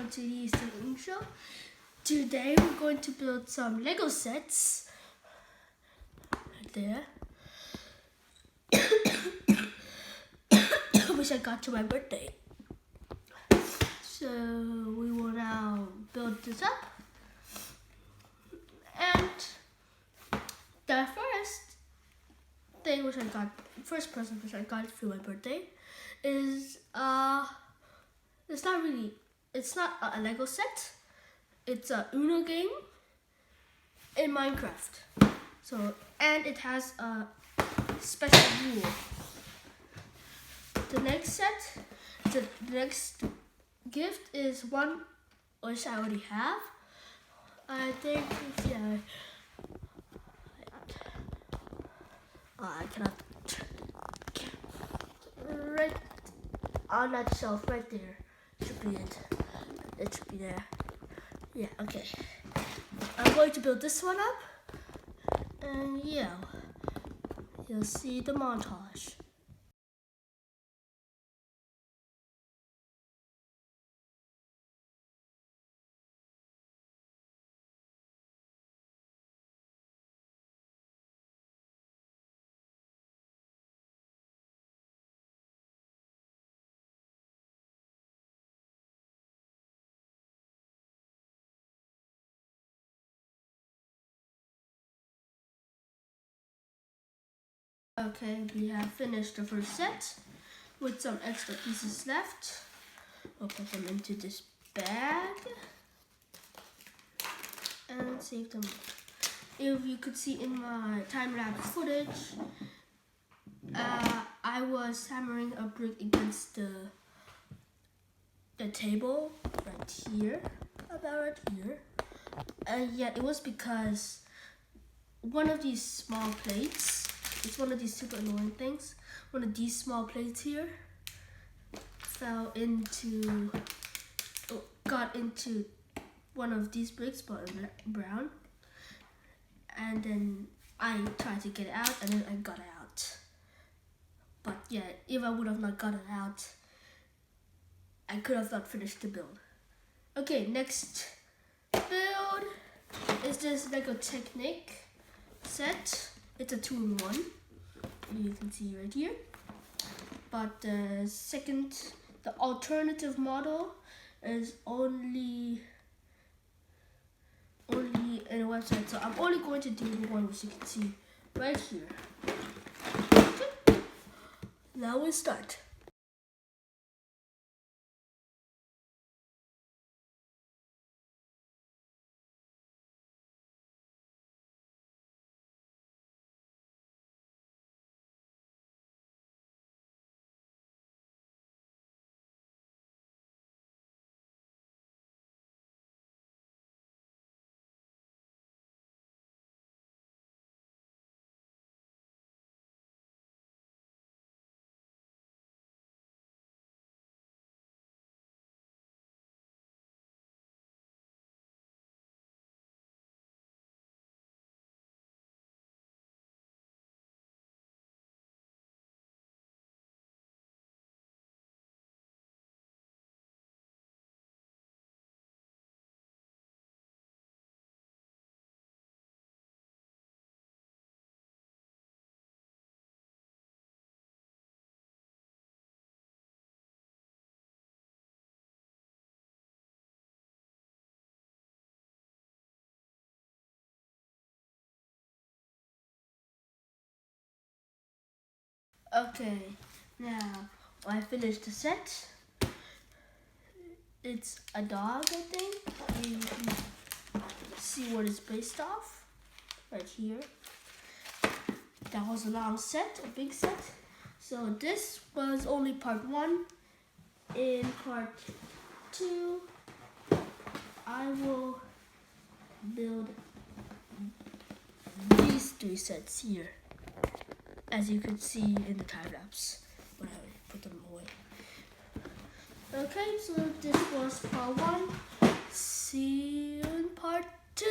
welcome to the Eastern Show. Today we're going to build some Lego sets. Right there. Which I got to my birthday. So we will now build this up. And the first present which I got for my birthday is it's not a Lego set. It's a Uno game in Minecraft. And it has a special rule. The next gift is one which I already have. I think, yeah. I cannot. Right on that shelf, right there. Should be it. It should be there. Yeah, okay. I'm going to build this one up. And yeah, you'll see the montage. Okay, we have finished the first set with some extra pieces left. We'll put them into this bag and save them. If you could see in my time-lapse footage, I was hammering a brick against the table right here, about right here. And yet it was because one of these small plates, it's one of these super annoying things. One of these small plates here got into one of these bricks, but brown. And then I tried to get it out, and then I got it out. But yeah, if I would have not got it out, I could have not finished the build. Okay, next build is this Lego Technic set. It's a 2-in-1. You can see right here. But the alternative model is only in a website. So I'm only going to do the one which you can see right here. Okay. Now we start. Okay, now I finished the set. It's a dog, I think. You can see what it's based off right here. That was a long set, a big set. So this was only part 1. In part 2, I will build these 3 sets here, as you can see in the time lapse when I put them away. Okay, so this was part 1. See you in part 2.